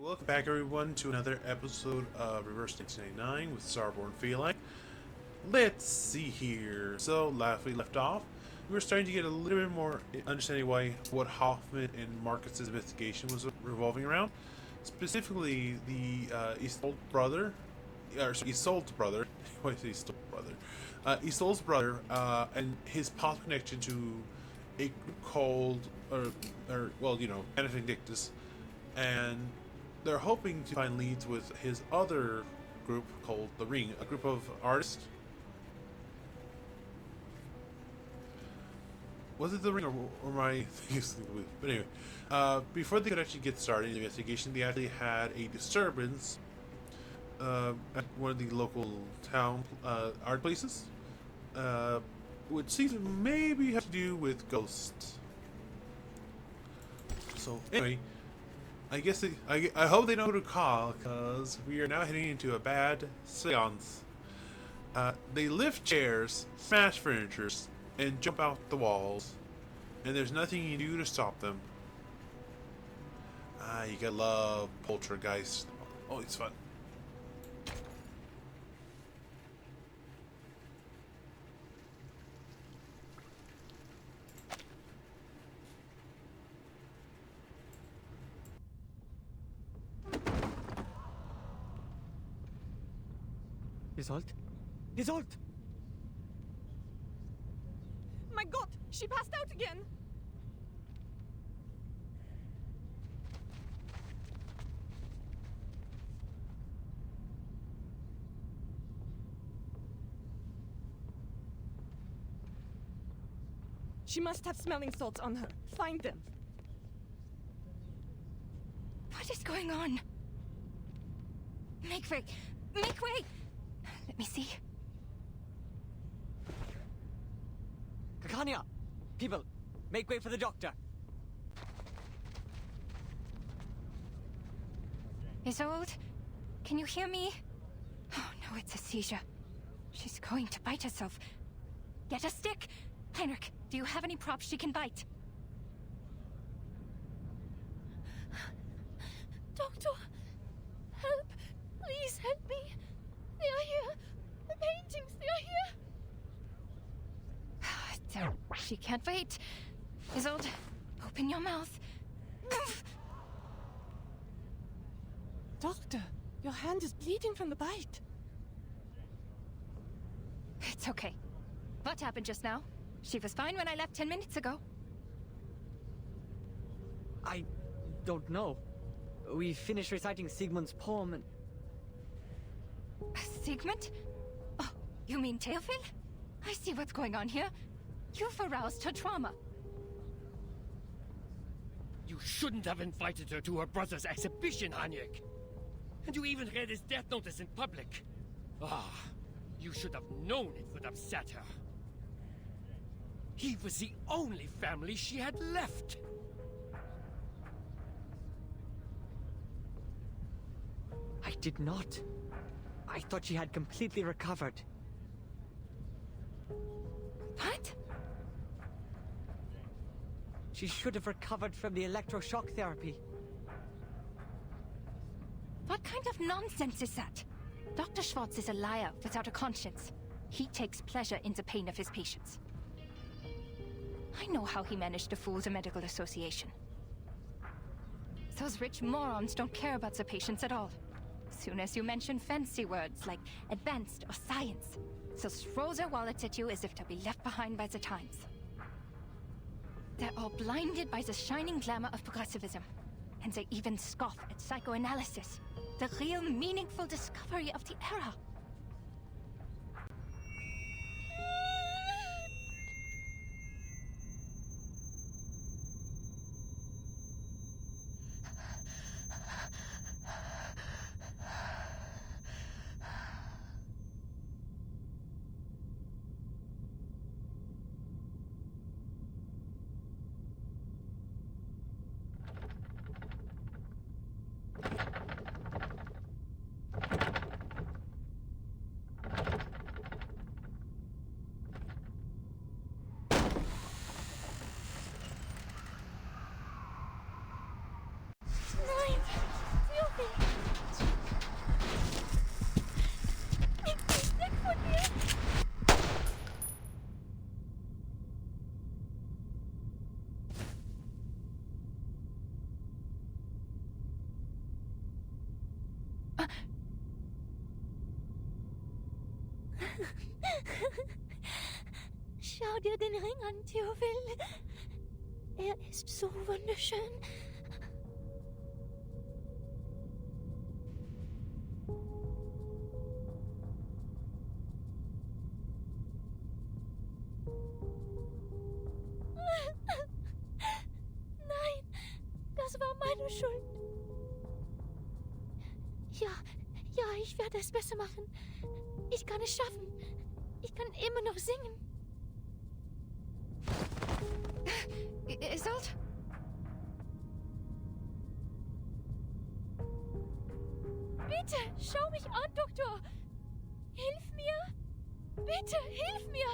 Welcome back, everyone, to another episode of Reverse 1999 with StarBornFeline. Let's see here. So, last we left off, we were starting to get a little bit more understanding why what Hoffman and Marcus's investigation was revolving around. Specifically, the Isolde's brother. Why is Isolde's brother? Isolde's brother and his possible connection to a group called, Anna Vindictus, and they're hoping to find leads with his other group called The Ring, a group of artists. Was it The Ring or my... But anyway, before they could actually get started in the investigation, they actually had a disturbance at one of the local town art places, which seems to maybe have to do with ghosts. So anyway, I guess I hope they know who to call, because we are now heading into a bad seance. They lift chairs, smash furniture, and jump out the walls, and there's nothing you do to stop them. You gotta love poltergeist. Oh, it's fun. Isolde! My God, she passed out again. She must have smelling salts on her. Find them. What is going on? Make way! Make way! Let me see. Kakanya! People, make way for the doctor. Isolde? Can you hear me? Oh no, it's a seizure. She's going to bite herself. Get a stick! Heinrich, do you have any props she can bite? Doctor, help! Please help me! They are here! The paintings, they are here! She can't wait. Isolde, open your mouth. Doctor, your hand is bleeding from the bite. It's okay. What happened just now? She was fine when I left 10 minutes ago. I don't know. We finished reciting Sigmund's poem and... Sigmund? Oh, you mean Theophil? I see what's going on here. You've aroused her trauma. You shouldn't have invited her to her brother's exhibition, Heinrich. And you even read his death notice in public. You should have known it would upset her. He was the only family she had left. I did not. I thought she had completely recovered. What? She should have recovered from the electroshock therapy. What kind of nonsense is that? Dr. Schwartz is a liar without a conscience. He takes pleasure in the pain of his patients. I know how he managed to fool the medical association. Those rich morons don't care about the patients at all. Soon as you mention fancy words like advanced or science, they'll throw their wallets at you as if to be left behind by the times. They're all blinded by the shining glamour of progressivism. And they even scoff at psychoanalysis, the real meaningful discovery of the era. Schau dir den Ring an, Theophil. Er ist so wunderschön. Nein, das war meine Schuld. Ja, ich werde es besser machen. Ich kann es schaffen. Ich kann immer noch singen. Isolde? Bitte, schau mich an, Doktor. Hilf mir. Bitte, hilf mir.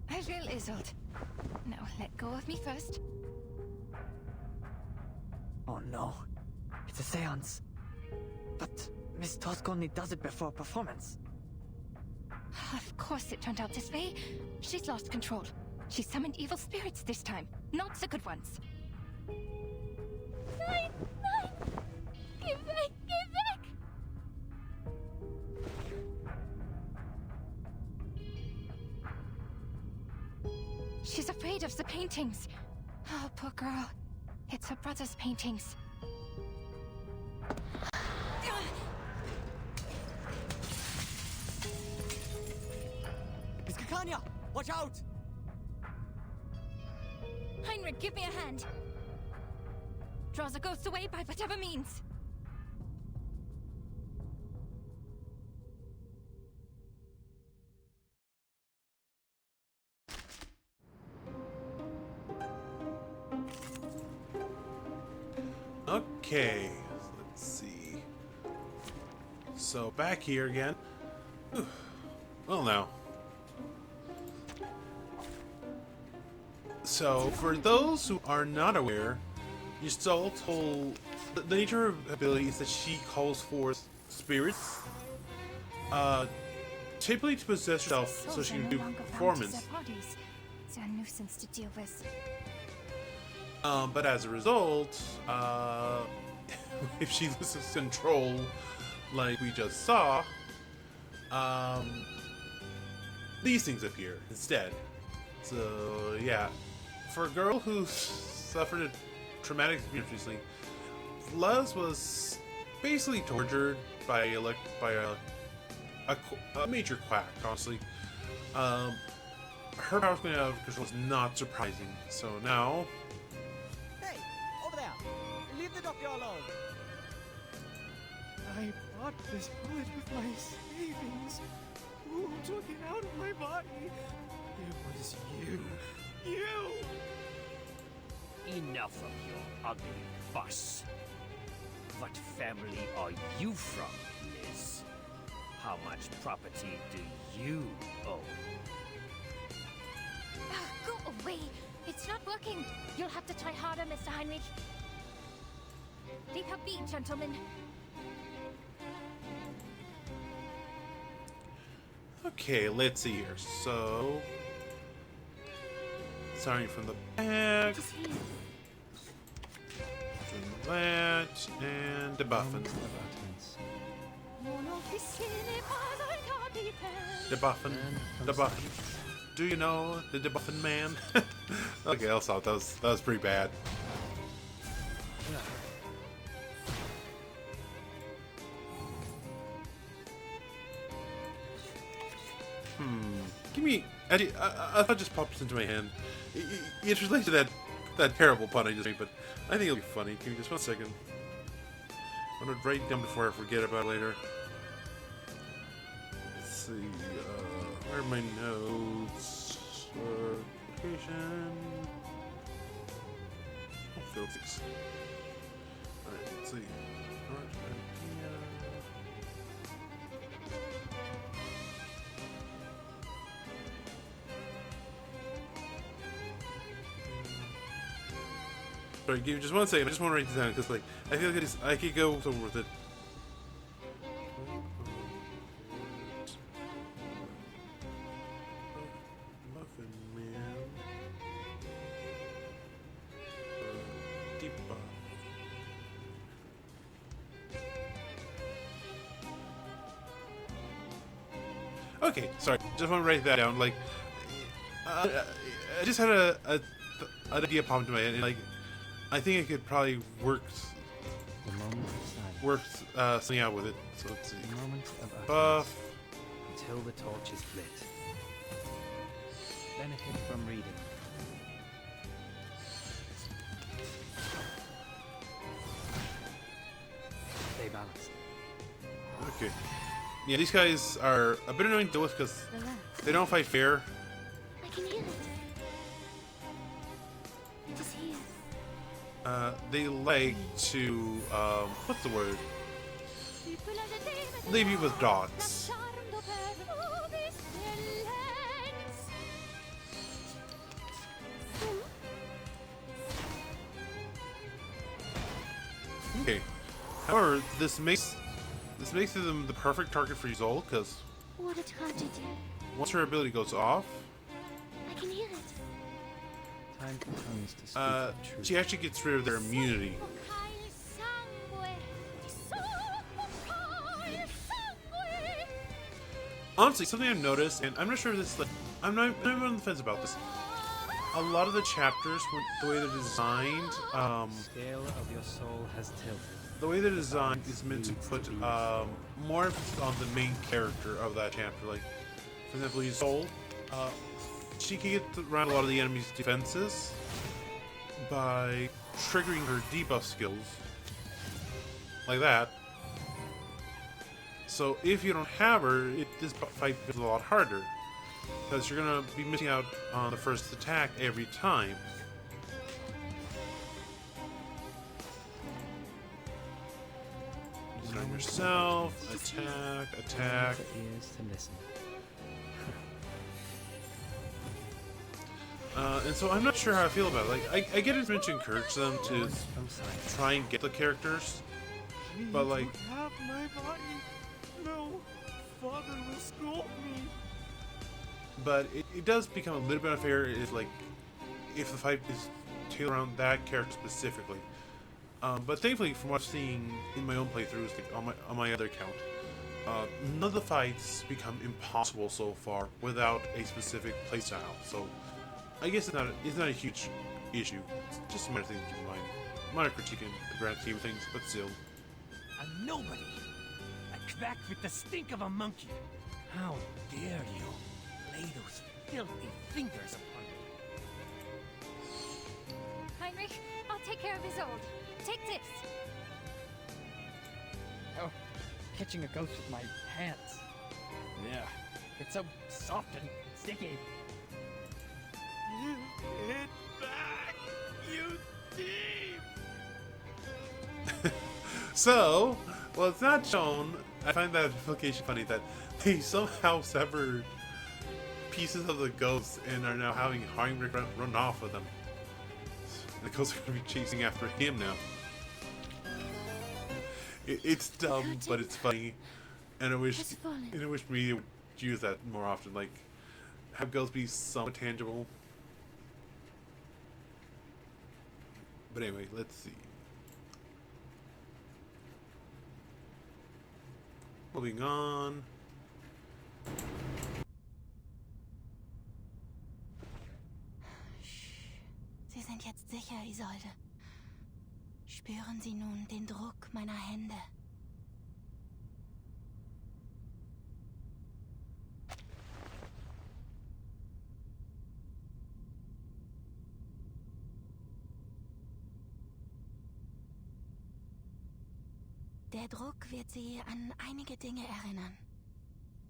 I will, Isolde. Now, let go of me first. Oh no. It's a seance. But Miss Tusk only does it before performance. Of course it turned out this way. She's lost control. She summoned evil spirits this time, not the good ones. Nein, nein. Geh weg, geh weg. She's afraid of the paintings. Oh, poor girl. It's her brother's paintings. Miss Kikanya! Watch out! Heinrich, give me a hand. Draw the ghost away by whatever means. Okay, let's see. So back here again. Well, now. So for those who are not aware, Isolde's whole the nature of her ability is that she calls forth spirits, typically to possess herself so she can do performance. It's a nuisance to deal with. But as a result, if she loses control, like we just saw, these things appear instead. So yeah, for a girl who suffered a traumatic experience recently, Luz was basically tortured by a major quack. Honestly, her powers going out of control is not surprising. So now. Hey! Over there! Leave the doctor alone! I bought this bullet with my savings. Who took it out of my body? It was you. You! Enough of your ugly fuss. What family are you from, Liz? How much property do you own? Go away. It's not working. You'll have to try harder, Mr. Heinrich. Leave her be, gentlemen. Okay, let's see here. So, starting from the back, doing that, and debuffing. Debuffing. Do you know the debuffing man? Okay, I thought that was pretty bad. Give me. I thought it just popped into my hand. It's related to that terrible pun I just made, but I think it'll be funny. Give me just 1 second. I'm gonna write it down before I forget about it later. Let's see. Where are my notes? Location. Oh, filters. Alright, let's see. Sorry, give me just 1 second. I just want to write this down because, like, I feel like I could go over with it. Muffin Man. Debuff. Okay, sorry. Just want to write that down. Like, I just had an idea pop into my head, and like, I think I could probably work The moment of silence. something out with it. So let's see. The moment of utterance. Buff. Until the torch is lit. Benefit from reading. Stay balanced. Okay. Yeah, these guys are a bit annoying to deal with because Relax. they don't fight fair. I can hear it. It is here. They like to, what's the word? Leave you with dots. Okay. However, this makes them the perfect target for Yuzol because What a tragedy. once her ability goes off, I can hear it. Time for tongues to speak the truth. she actually gets rid of their immunity. Honestly, something I've noticed, and I'm not sure if this, like, I'm on the fence about this. A lot of the chapters, the way they're designed, Scale of your soul has tilted. the way they're designed is meant to put more emphasis on the main character of that chapter. Like, for example, Yuzol, she can get around a lot of the enemy's defenses by triggering her debuff skills, like that. So if you don't have her, this fight is a lot harder, because you're gonna be missing out on the first attack every time. Design yourself, attack. For ears to listen. And so I'm not sure how I feel about it. Like, I get it meant to encourage them to From silence. try and get the characters, but like, Have my body. No, father will scold me. but it does become a little bit unfair if the fight is tailored around that character specifically. But thankfully, from what I've seen in my own playthroughs, like on my other account, none of the fights become impossible so far without a specific playstyle. So I guess it's not a huge issue. It's just a minor thing to keep in mind. Minor critique in the grand scheme of things, but still. A nobody. A quack with the stink of a monkey. How dare you lay those filthy fingers upon me? Heinrich, I'll take care of Isolde. Take this. Oh, catching a ghost with my hands. Yeah, it's so soft and sticky. Give it back, you thief! So, well, it's not shown. I find that implication funny that they somehow severed pieces of the ghost and are now having Heinrich run off with them. The ghosts are going to be chasing after him now. It's dumb, but it's funny, and I wish media would use that more often. Like, have ghosts be somewhat tangible. But anyway, let's see. Moving on. Sie sind jetzt sicher, Isolde. Spüren Sie nun den Druck meiner Hände. Der Druck wird Sie an einige Dinge erinnern.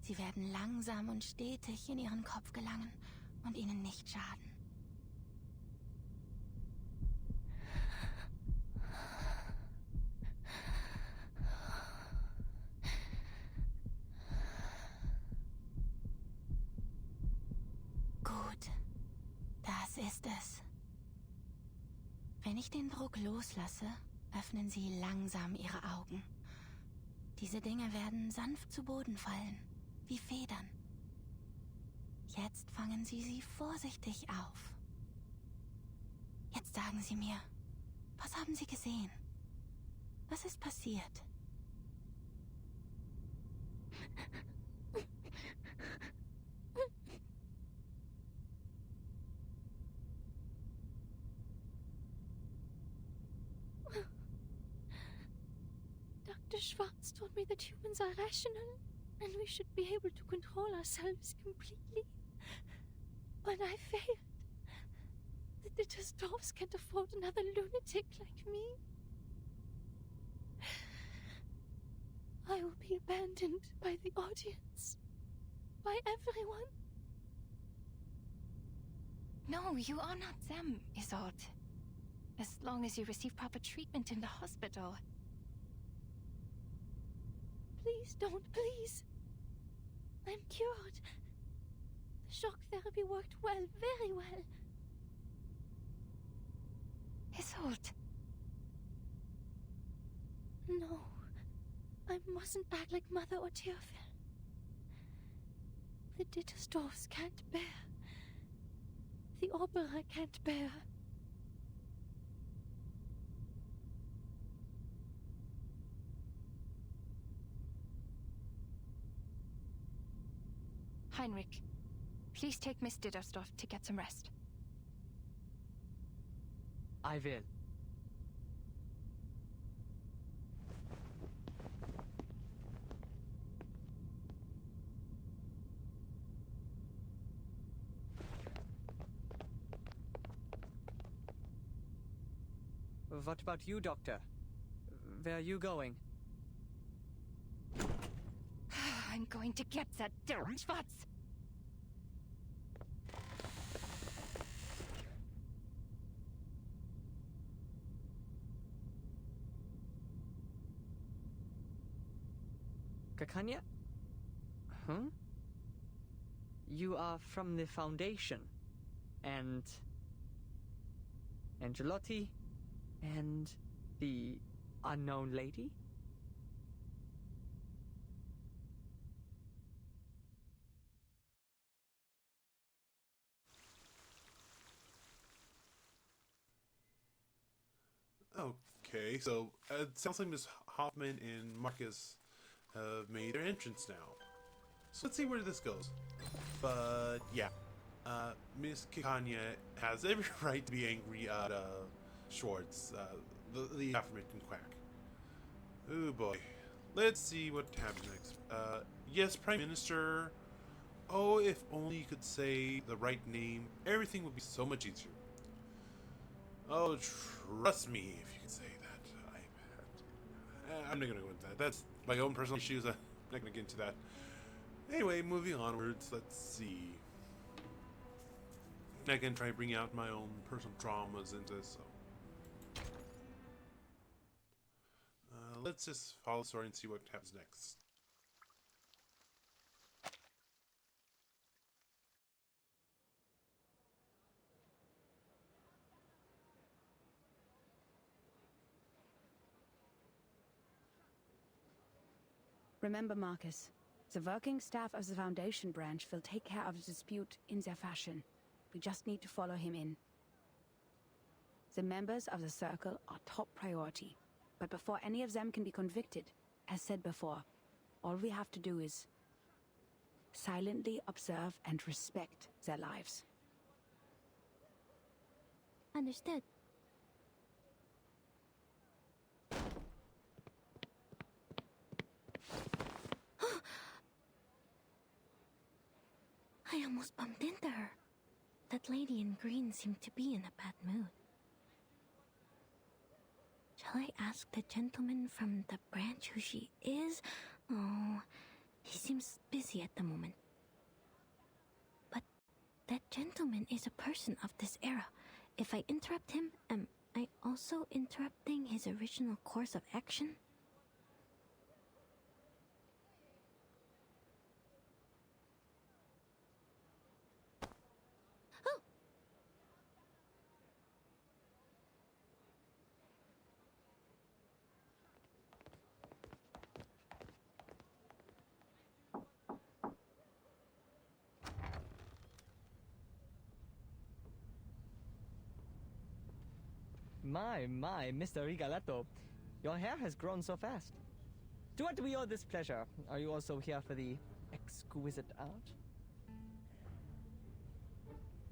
Sie werden langsam und stetig in Ihren Kopf gelangen und Ihnen nicht schaden. Gut, das ist es. Wenn ich den Druck loslasse, öffnen Sie langsam Ihre Augen. Diese Dinge werden sanft zu Boden fallen, wie Federn. Jetzt fangen Sie sie vorsichtig auf. Jetzt sagen Sie mir, was haben Sie gesehen? Was ist passiert? Dr. Schwartz told me that humans are rational, and we should be able to control ourselves completely. But I failed. The Dittersdorfs can't afford another lunatic like me. I will be abandoned by the audience. By everyone. No, you are not them, Isolde. As long as you receive proper treatment in the hospital. Please don't, please. I'm cured. The shock therapy worked well, very well. Isolde. No. I mustn't act like Mother or Teofil. The Dittersdorfs can't bear. The opera can't bear. Heinrich, please take Miss Dittersdorf to get some rest. I will. What about you, Doctor? Where are you going? I'm going to get that Derek Schwartz! Kakanya? Huh? You are from the Foundation. And Angelotti? And the unknown lady? Okay, so it sounds like Miss Hoffman and Marcus have made their entrance now. So let's see where this goes. But yeah, Miss Kikanya has every right to be angry at Schwartz, the aforementioned quack. Oh boy. Let's see what happens next. Yes, Prime Minister. Oh, if only you could say the right name, everything would be so much easier. Oh, trust me if you could say that. I'm not gonna go into that. That's my own personal issues. I'm not gonna get into that. Anyway, moving onwards, let's see. I can try to bring out my own personal traumas into this, so. Let's just follow the story and see what happens next. Remember, Marcus, the working staff of the Foundation branch will take care of the dispute in their fashion. We just need to follow him in. The members of the Circle are top priority. But before any of them can be convicted, as said before, all we have to do is silently observe and respect their lives. Understood. I almost bumped into her. That lady in green seemed to be in a bad mood. Shall I ask the gentleman from the branch who she is? Oh, he seems busy at the moment. But that gentleman is a person of this era. If I interrupt him, am I also interrupting his original course of action? My, Mr. Rigoletto. Your hair has grown so fast. To what do we owe this pleasure? Are you also here for the exquisite art?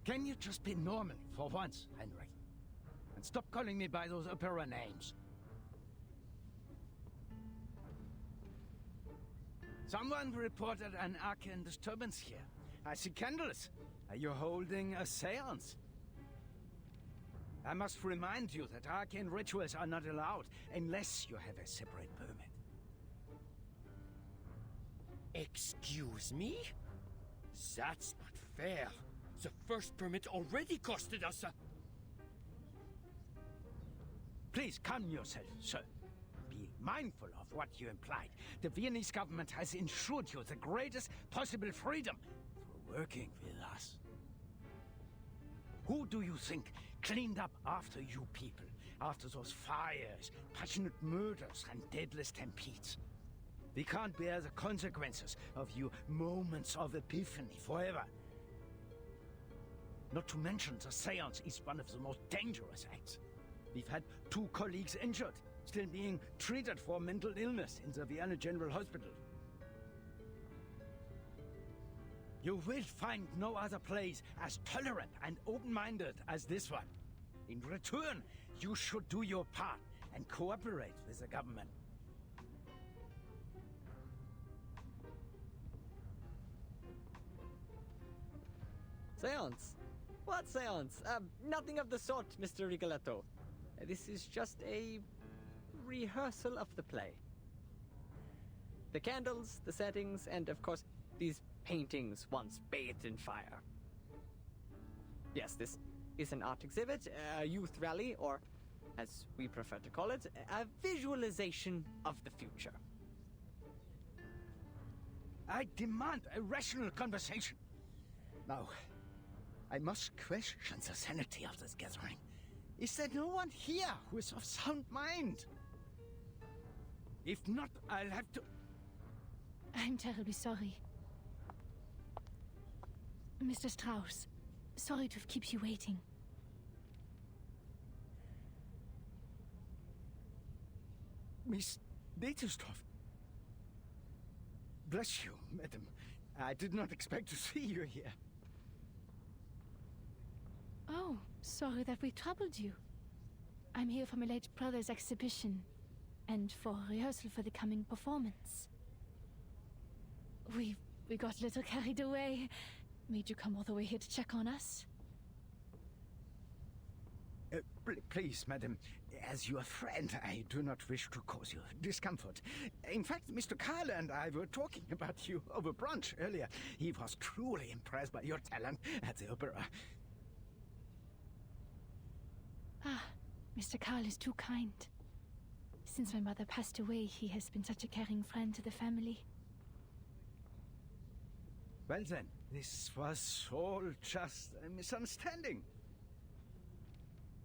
Can you just be normal for once, Henry? And stop calling me by those opera names. Someone reported an arcane disturbance here. I see candles. Are you holding a seance? I must remind you that arcane rituals are not allowed unless you have a separate permit. Excuse me? That's not fair. The first permit already costed us a... Please calm yourself, sir. Be mindful of what you implied. The Viennese government has ensured you the greatest possible freedom through working with us. Who do you think cleaned up after you people? After those fires, passionate murders, and deadless stampedes? We can't bear the consequences of your moments of epiphany forever. Not to mention, the seance is one of the most dangerous acts. We've had 2 colleagues injured, still being treated for mental illness in the Vienna General Hospital. You will find no other place as tolerant and open-minded as this one. In return, you should do your part and cooperate with the government. Seance? What seance? Nothing of the sort, Mr. Rigoletto. This is just a rehearsal of the play. The candles, the settings, and of course, these paintings once bathed in fire. Yes, this is an art exhibit, a youth rally, or, as we prefer to call it, a visualization of the future. I demand a rational conversation. Now, I must question the sanity of this gathering. Is there no one here who is of sound mind? If not, I'll have to... I'm terribly sorry. Mr. Strauss, sorry to keep you waiting. Miss Datostov. Bless you, madam. I did not expect to see you here. Oh, sorry that we troubled you. I'm here for my late brother's exhibition, and for rehearsal for the coming performance. We got a little carried away. Made you come all the way here to check on us? Please, madam, as your friend, I do not wish to cause you discomfort. In fact, Mr. Carl and I were talking about you over brunch earlier. He was truly impressed by your talent at the opera. Ah, Mr. Carl is too kind. Since my mother passed away, he has been such a caring friend to the family. Well then, this was all just a misunderstanding.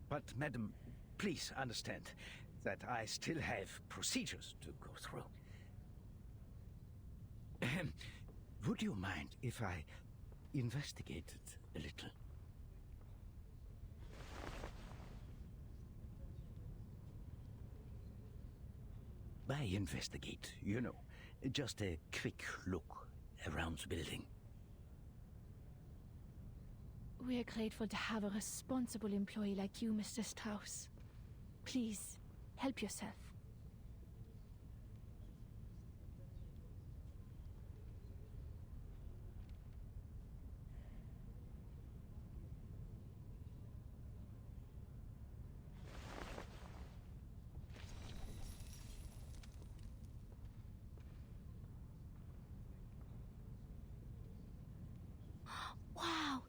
But, madam, please understand that I still have procedures to go through. Would you mind if I investigated a little? By investigate, you know, just a quick look around the building. We are grateful to have a responsible employee like you, Mr. Strauss. Please, help yourself. Wow!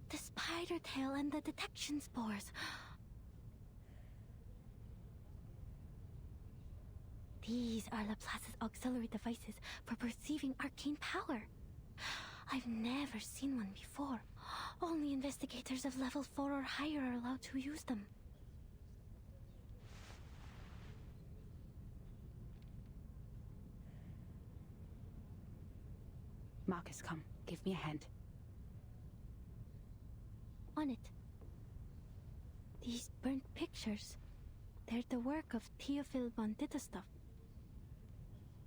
The spider tail and the detection spores. These are Laplace's auxiliary devices for perceiving arcane power. I've never seen one before. Only investigators of level 4 or higher are allowed to use them. Marcus, come. Give me a hand. On it. These burnt pictures. They're the work of Theophil von Dittestov.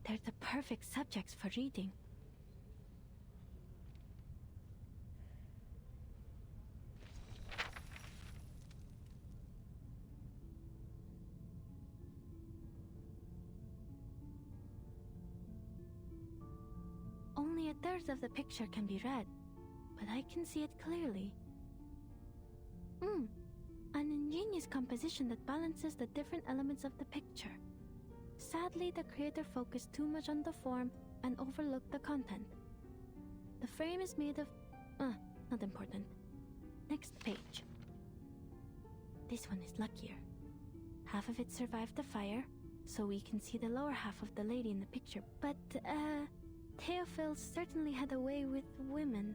They're the perfect subjects for reading. 2/3 of the picture can be read, but I can see it clearly. An ingenious composition that balances the different elements of the picture. Sadly, the creator focused too much on the form and overlooked the content. The frame is made of... not important. Next page. This one is luckier. Half of it survived the fire, so we can see the lower half of the lady in the picture. But, Theophil certainly had a way with women.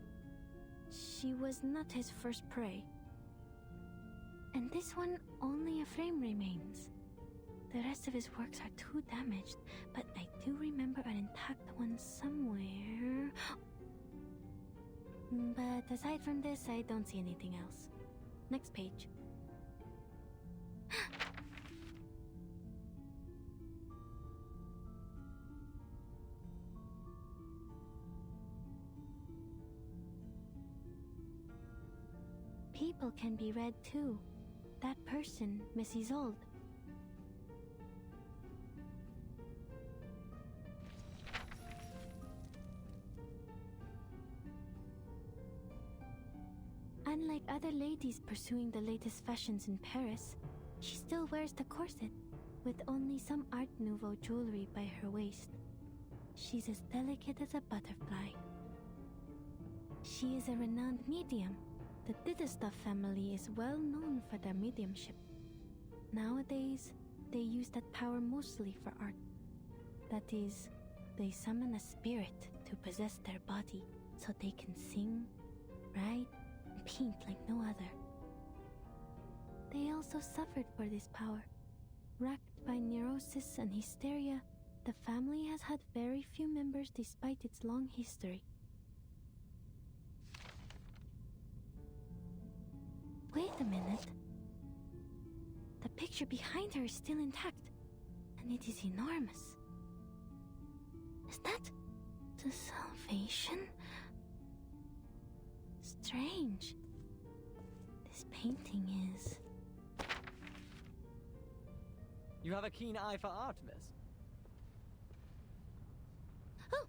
She was not his first prey. And this one, only a frame remains. The rest of his works are too damaged, but I do remember an intact one somewhere. But aside from this, I don't see anything else. Next page. People can be read too. That person, Miss Isolde. Unlike other ladies pursuing the latest fashions in Paris, she still wears the corset, with only some Art Nouveau jewelry by her waist. She's as delicate as a butterfly. She is a renowned medium. The Dittstuff family is well known for their mediumship. Nowadays, they use that power mostly for art. That is, they summon a spirit to possess their body so they can sing, write, and paint like no other. They also suffered for this power. Racked by neurosis and hysteria, the family has had very few members despite its long history. Wait a minute. The picture behind her is still intact, and it is enormous. Is that the Salvation? Strange. This painting is... You have a keen eye for art, miss. Oh!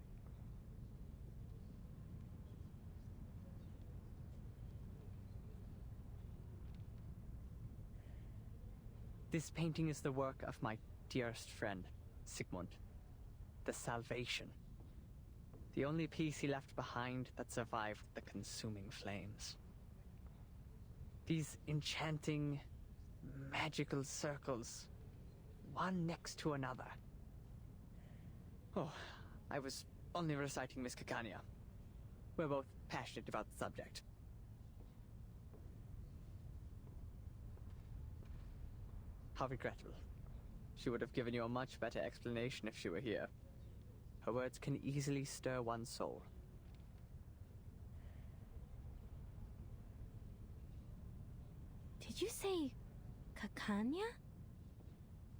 This painting is the work of my dearest friend, Sigmund. The Salvation. The only piece he left behind that survived the consuming flames. These enchanting, magical circles, one next to another. Oh, I was only reciting Miss Caccania. We're both passionate about the subject. How regrettable. She would have given you a much better explanation if she were here. Her words can easily stir one's soul. Did you say Caccania?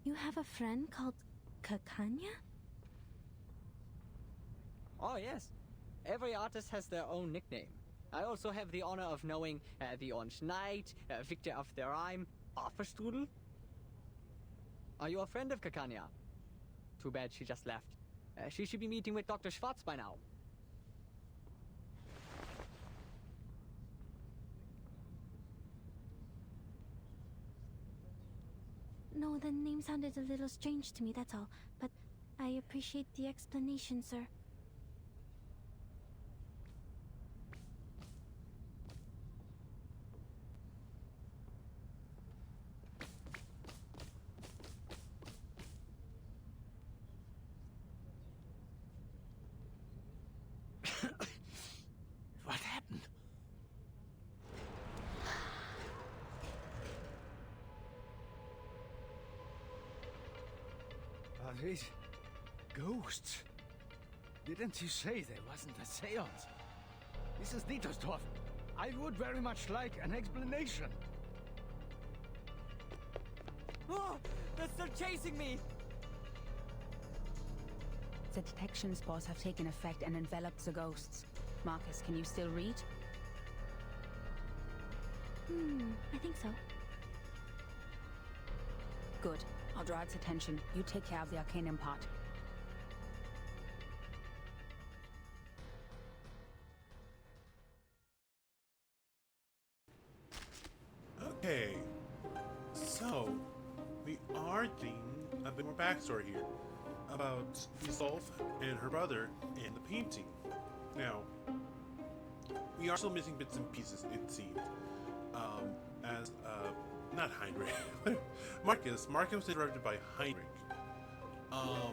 You have a friend called Caccania? Oh, yes. Every artist has their own nickname. I also have the honor of knowing the Orange Knight, Victor of the Rhyme, Arthurstrudel. Are you a friend of Caccania? Too bad she just left. She should be meeting with Dr. Schwartz by now. No, the name sounded a little strange to me, that's all. But I appreciate the explanation, sir. What happened? Are these ghosts? Didn't you say there wasn't a seance? This is Dittersdorf. I would very much like an explanation. Oh, they're still chasing me! The detection spores have taken effect and enveloped the ghosts. Marcus, can you still read? I think so. Good. I'll draw its attention. You take care of the Arcanum part. backstory here about Isolf and her brother and the painting. Now, we are still missing bits and pieces, it seems. As, not Heinrich. Marcus. Marcus was interrupted by Heinrich. A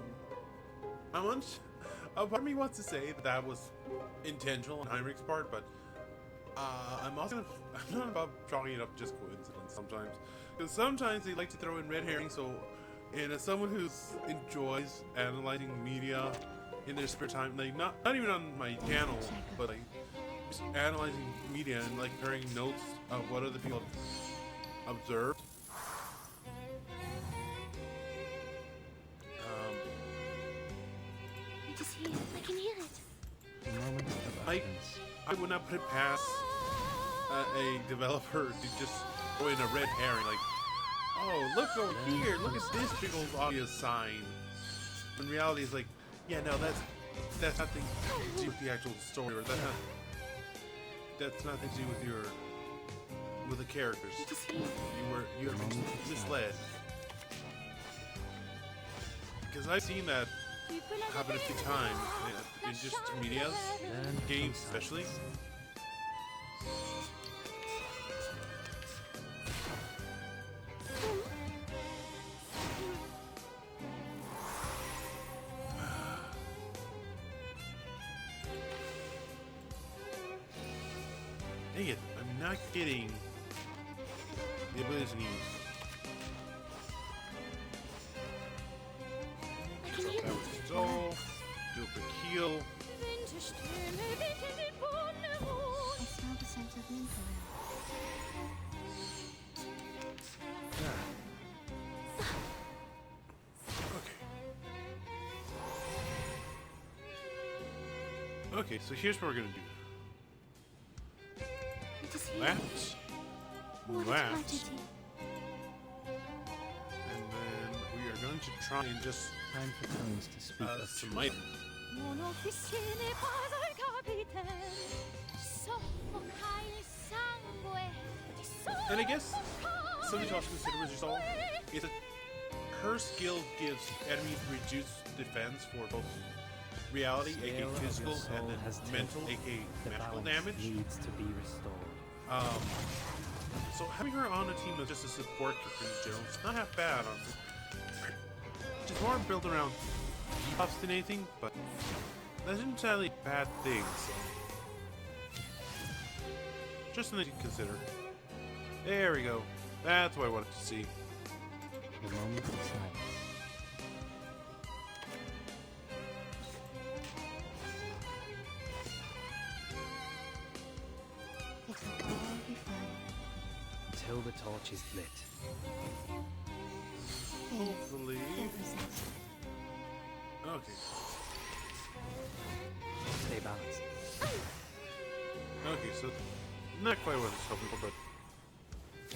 part of me wants to say that that was intentional on Heinrich's part, but I'm not about chalking it up just coincidence sometimes, because sometimes they like to throw in red herrings. So, and as someone who enjoys analyzing media in their spare time, like not even on my channel, but like just analyzing media and like comparing notes of what other people have observed. It is here. I can hear it. The moment of utterance. I would not put it past a developer to just throw in a red herring, like, oh, look over here, look at this big old obvious sign. In reality, it's like, yeah, no, that's nothing to do with the actual story, or that's nothing to do with the characters. You have been misled. Because I've seen that happen a few times in just media, games especially. Dang it, I'm not getting the ability to use. That was so. Do a quick heal. I smell the scent of mint Okay. Okay, so here's what we're gonna do. That. And then we are going to try and just Time for tongues to speak of smite. And I guess something to also consider with yourself is that her skill gives enemies reduced defense for both reality, aka physical, and then mental, aka magical damage. Needs to be restored. So having her on a team as just a support in general, it's not half bad. It's more built around debuffs than anything, but that's not entirely a bad thing. So just something to consider. There we go. That's what I wanted to see. The moment of silence. It will all be fine. Until the torch is lit. Hopefully. Okay. Stay balanced. Okay, so not quite what I was hoping for, but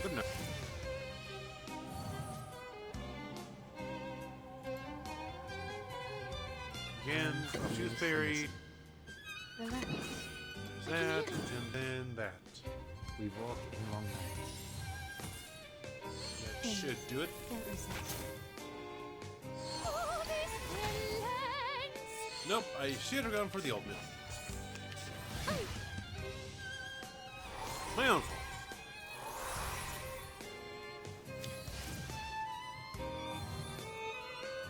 good enough. Again, she was buried. Relax. There's that, and then that. We walk in long nights. That should do it. Nope, I should have gone for the ultimate. My own fault.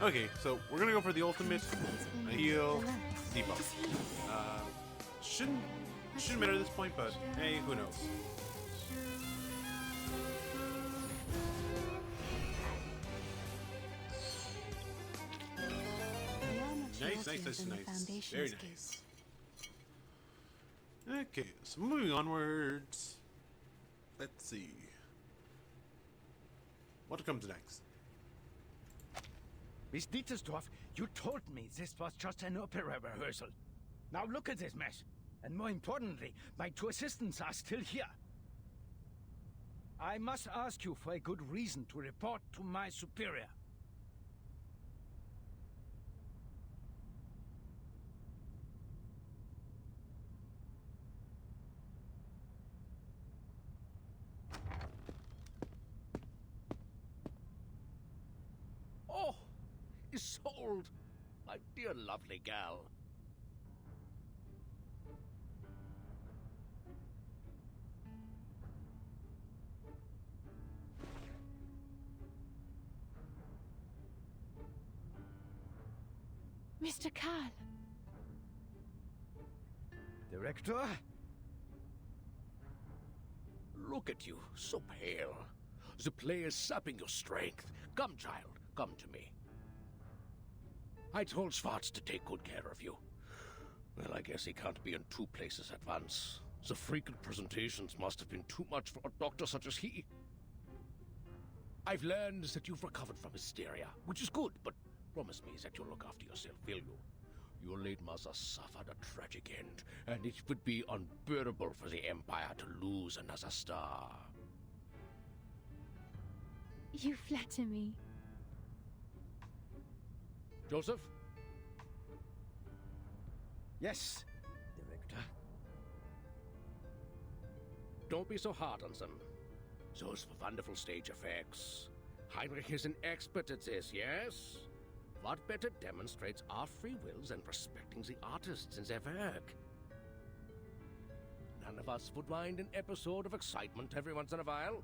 Okay, so we're gonna go for the ultimate. A heal, debuff. Shouldn't matter at this point, but hey, who knows? Nice. Very nice. Okay, so moving onwards. Let's see. What comes next? Miss Dietersdorf, you told me this was just an opera rehearsal. Now look at this mess. And more importantly, my two assistants are still here. I must ask you for a good reason to report to my superior. is sold. My dear lovely gal. Mr. Carl. Director? Look at you, so pale. The play is sapping your strength. Come, child, come to me. I told Schwartz to take good care of you. Well, I guess he can't be in two places at once. The frequent presentations must have been too much for a doctor such as he. I've learned that you've recovered from hysteria, which is good, but promise me that you'll look after yourself, will you? Your late mother suffered a tragic end, and it would be unbearable for the Empire to lose another star. You flatter me. Joseph? Yes, Director. Don't be so hard on them. Those wonderful stage effects. Heinrich is an expert at this, yes? What better demonstrates our free wills than respecting the artists and their work? None of us would mind an episode of excitement every once in a while.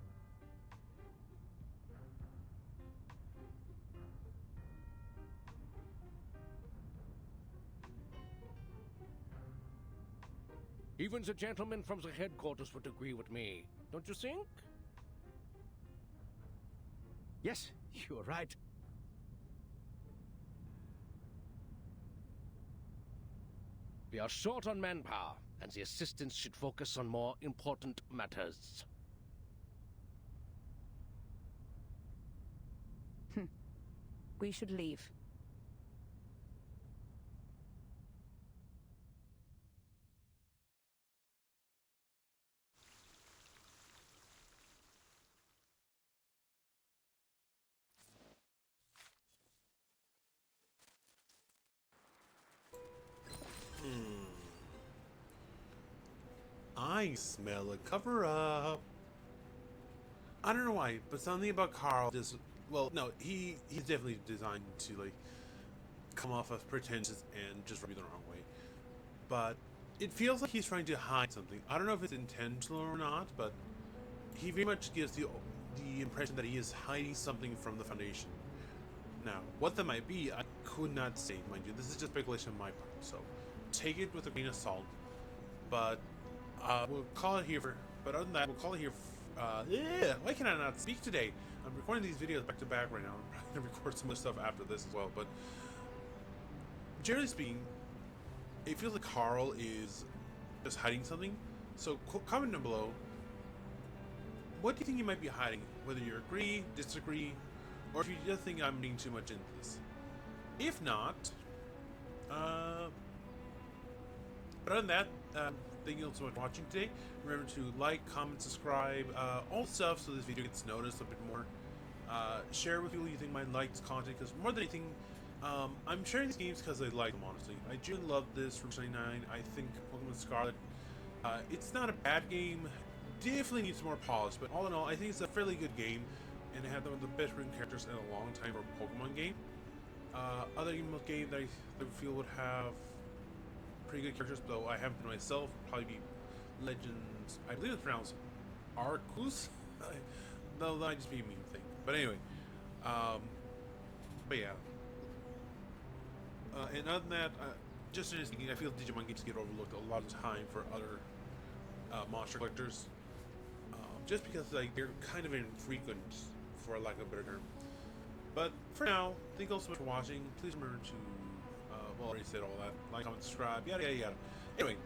Even the gentleman from the headquarters would agree with me, don't you think? Yes, you're right. We are short on manpower, and the assistants should focus on more important matters. We should leave. I smell a cover-up. I don't know why, but something about Carl just... Well, no, he's definitely designed to, like, come off as pretentious and just rub you the wrong way. But it feels like he's trying to hide something. I don't know if it's intentional or not, but he very much gives the impression that he is hiding something from the Foundation. Now, what that might be, I could not say, mind you. This is just speculation on my part, so take it with a grain of salt. But we'll call it here for... But other than that, we'll call it here... why can I not speak today? I'm recording these videos back to back right now. I'm probably going to record some other stuff after this as well, but... Generally speaking, it feels like Carl is just hiding something. So comment down below. What do you think you might be hiding? Whether you agree, disagree, or if you just think I'm reading too much into this. If not, but other than that, thank you all so much for watching today. Remember to like, comment, subscribe, all stuff so this video gets noticed a bit more. Share with people you think might like this content, because more than anything, I'm sharing these games because I like them, honestly. I genuinely love this Route 99. I think Pokemon Scarlet, it's not a bad game. Definitely needs more polish, but all in all, I think it's a fairly good game, and it had one of the best written characters in a long time for a Pokemon game. Other game that I feel would have pretty good characters, though I haven't been myself, would probably be Legends. I believe it's pronounced Arceus. No, that might just be a meme thing. But anyway, but yeah. And other than that, just in thinking, I feel Digimon games get overlooked a lot of time for other monster collectors, just because like they're kind of infrequent, for lack of a better term. But for now, thank you all so much for watching. Please remember to, well, I already said all that. Like, comment, subscribe, yada yada yada. Anyway,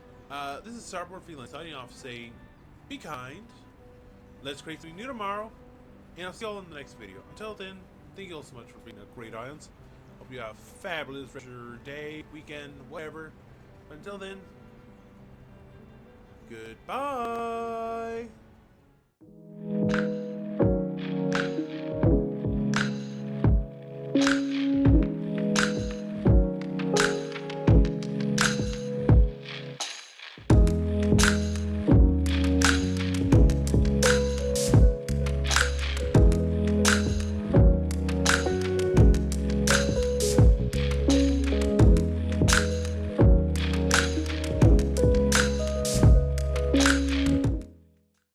this is StarBornFeline signing off, saying, be kind. Let's create something new tomorrow, and I'll see you all in the next video. Until then, thank you all so much for being a great audience. Hope you have a fabulous rest of your day, weekend, whatever. But until then, goodbye.